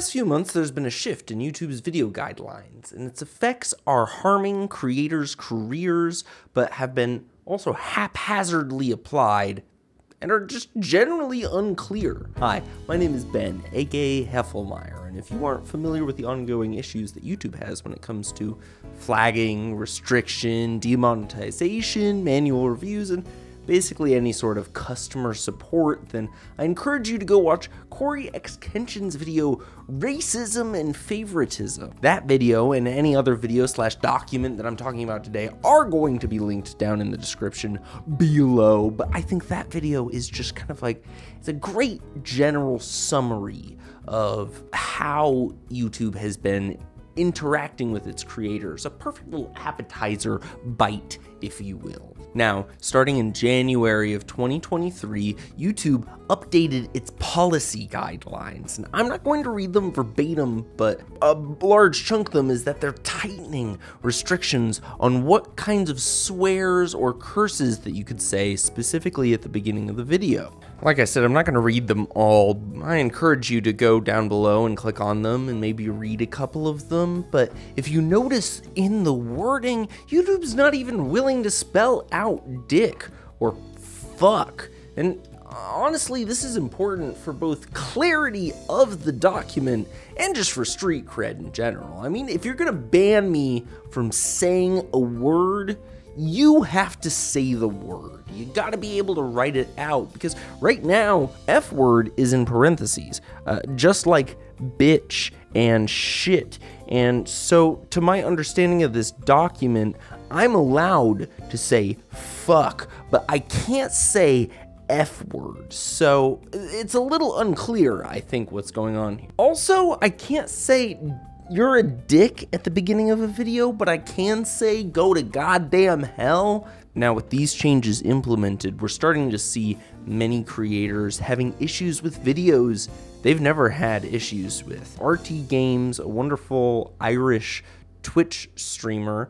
past few months, there's been a shift in YouTube's video guidelines, and its effects are harming creators' careers, but have been also haphazardly applied and are just generally unclear. Hi, my name is Ben, aka Heffelmeyer, and if you aren't familiar with the ongoing issues that YouTube has when it comes to flagging, restriction, demonetization, manual reviews, and basically any sort of customer support, then I encourage you to go watch Corey X Kenshin's video, Racism and Favoritism. That video and any other video / document that I'm talking about today are going to be linked down in the description below, but I think that video is just kind of like, it's a great general summary of how YouTube has been interacting with its creators, a perfect little appetizer bite, if you will. Now, starting in January of 2023, YouTube updated its policy guidelines, and I'm not going to read them verbatim, but a large chunk of them is that they're tightening restrictions on what kinds of swears or curses that you could say specifically at the beginning of the video. Like I said, I'm not going to read them all. I encourage you to go down below and click on them and maybe read a couple of them, but if you notice in the wording, YouTube's not even willing to spell out dick or fuck. And honestly, this is important for both clarity of the document and just for street cred in general. I mean, if you're going to ban me from saying a word, you have to say the word. You gotta be able to write it out, because right now, F word is in parentheses, just like bitch and shit. And so, to my understanding of this document, I'm allowed to say fuck, but I can't say F word. So, it's a little unclear, I think, what's going on here. Also, I can't say you're a dick at the beginning of a video, but I can say go to goddamn hell. Now, with these changes implemented, we're starting to see many creators having issues with videos they've never had issues with. RT Games, a wonderful Irish Twitch streamer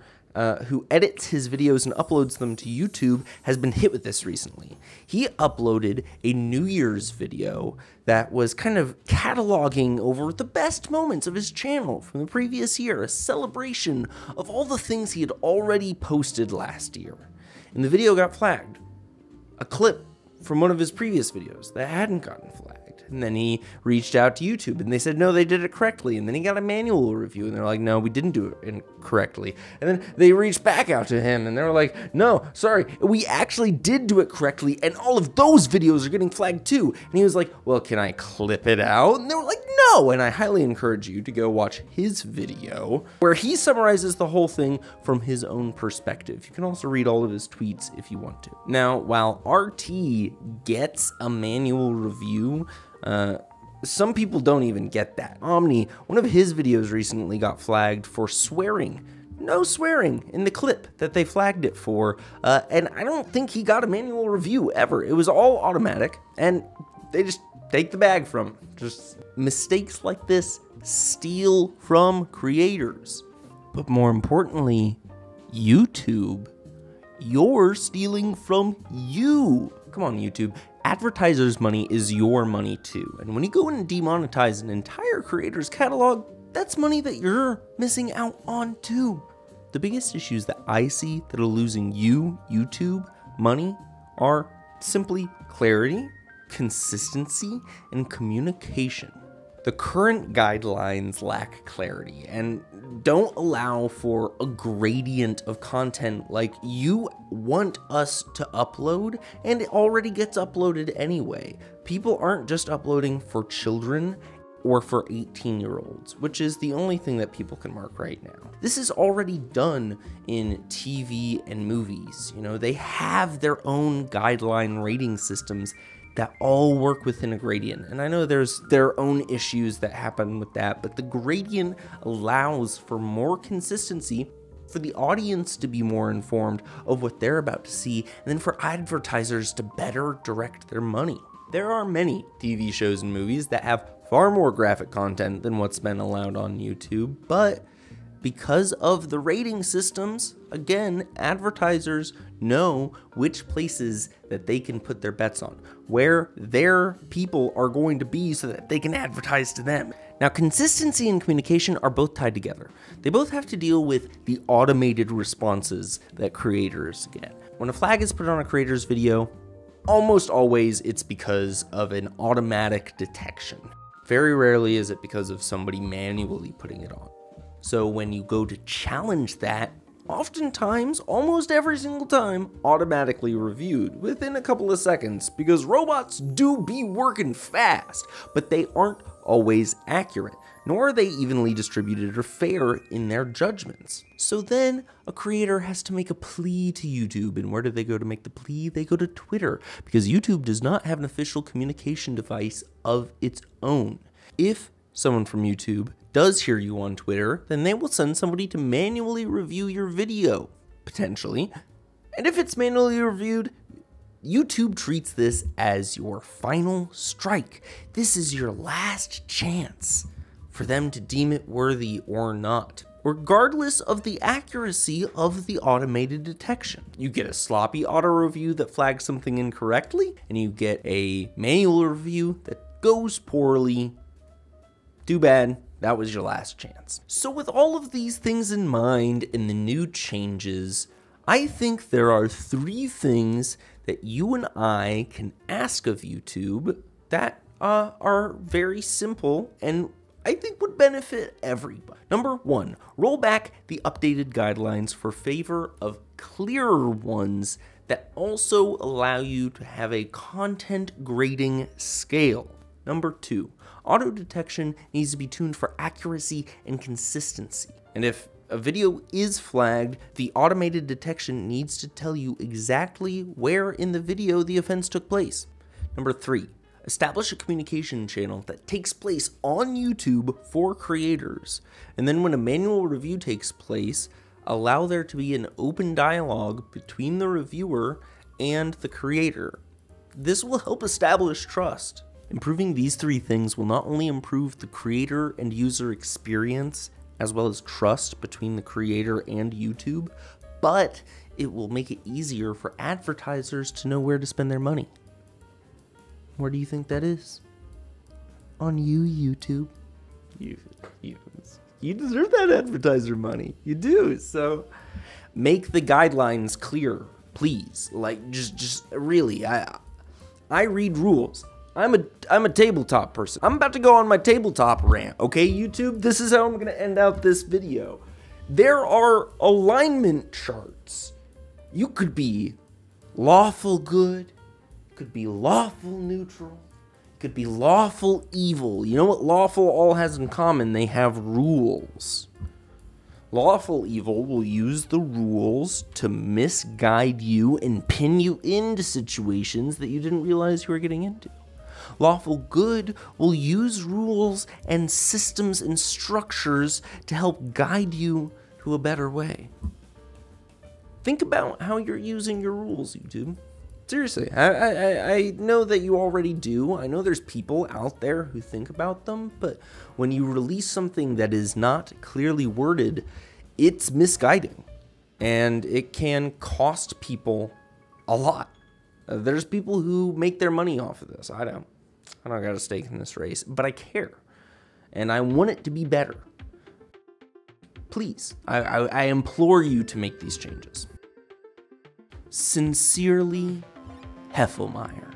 who edits his videos and uploads them to YouTube, has been hit with this recently. He uploaded a New Year's video that was kind of cataloging over the best moments of his channel from the previous year, a celebration of all the things he had already posted last year. And the video got flagged. A clip from one of his previous videos that hadn't gotten flagged. And then he reached out to YouTube and they said, no, they did it correctly. And then he got a manual review and they're like, no, we didn't do it incorrectly. And then they reached back out to him and they were like, no, sorry, we actually did do it correctly. And all of those videos are getting flagged too. And he was like, well, can I clip it out? And they were like, no. And I highly encourage you to go watch his video where he summarizes the whole thing from his own perspective. You can also read all of his tweets if you want to. Now, while RT gets a manual review, some people don't even get that. Omni, one of his videos recently got flagged for swearing. No swearing in the clip that they flagged it for, and I don't think he got a manual review ever. It was all automatic, and they just take the bag from him. Just mistakes like this steal from creators. But more importantly, YouTube, you're stealing from you. Come on, YouTube. Advertisers' money is your money too. And when you go in and demonetize an entire creator's catalog, that's money that you're missing out on too. The biggest issues that I see that are losing you, YouTube, money are simply clarity, consistency, and communication. The current guidelines lack clarity and don't allow for a gradient of content like you want us to upload, and it already gets uploaded anyway. People aren't just uploading for children or for 18-year-olds, which is the only thing that people can mark right now. This is already done in TV and movies. You know, they have their own guideline rating systems that all work within a gradient. And I know there's their own issues that happen with that, but the gradient allows for more consistency, for the audience to be more informed of what they're about to see, and then for advertisers to better direct their money. There are many TV shows and movies that have far more graphic content than what's been allowed on YouTube, but because of the rating systems, again, advertisers know which places that they can put their bets on, where their people are going to be so that they can advertise to them. Now, consistency and communication are both tied together. They both have to deal with the automated responses that creators get. When a flag is put on a creator's video, almost always it's because of an automatic detection. Very rarely is it because of somebody manually putting it on. So when you go to challenge that, oftentimes, almost every single time, automatically reviewed within a couple of seconds, because robots do be working fast, but they aren't always accurate, nor are they evenly distributed or fair in their judgments. So then a creator has to make a plea to YouTube, and where do they go to make the plea? They go to Twitter, because YouTube does not have an official communication device of its own. If someone from YouTube does hear you on Twitter, then they will send somebody to manually review your video, potentially. And if it's manually reviewed, YouTube treats this as your final strike. This is your last chance for them to deem it worthy or not, regardless of the accuracy of the automated detection. You get a sloppy auto review that flags something incorrectly, and you get a manual review that goes poorly. Too bad. That was your last chance. So with all of these things in mind and the new changes, I think there are 3 things that you and I can ask of YouTube that are very simple and I think would benefit everybody. Number 1, roll back the updated guidelines for favor of clearer ones that also allow you to have a content grading scale. Number 2, auto detection needs to be tuned for accuracy and consistency. And if a video is flagged, the automated detection needs to tell you exactly where in the video the offense took place. Number 3, establish a communication channel that takes place on YouTube for creators. And then when a manual review takes place, allow there to be an open dialogue between the reviewer and the creator. This will help establish trust. Improving these 3 things will not only improve the creator and user experience, as well as trust between the creator and YouTube, but it will make it easier for advertisers to know where to spend their money. Where do you think that is? On you, YouTube. You deserve that advertiser money. You do. So make the guidelines clear, please. Like, just really, I read rules. I'm a tabletop person. I'm about to go on my tabletop rant, okay, YouTube? This is how I'm gonna end out this video. There are alignment charts. You could be lawful good, could be lawful neutral, could be lawful evil. You know what lawful all has in common? They have rules. Lawful evil will use the rules to misguide you and pin you into situations that you didn't realize you were getting into. Lawful good will use rules and systems and structures to help guide you to a better way. Think about how you're using your rules, YouTube. Seriously, I know that you already do. I know there's people out there who think about them, but when you release something that is not clearly worded, it's misguiding, and it can cost people a lot. There's people who make their money off of this. I don't got a stake in this race, but I care, and I want it to be better. Please, I implore you to make these changes. Sincerely, Heffelmeyer.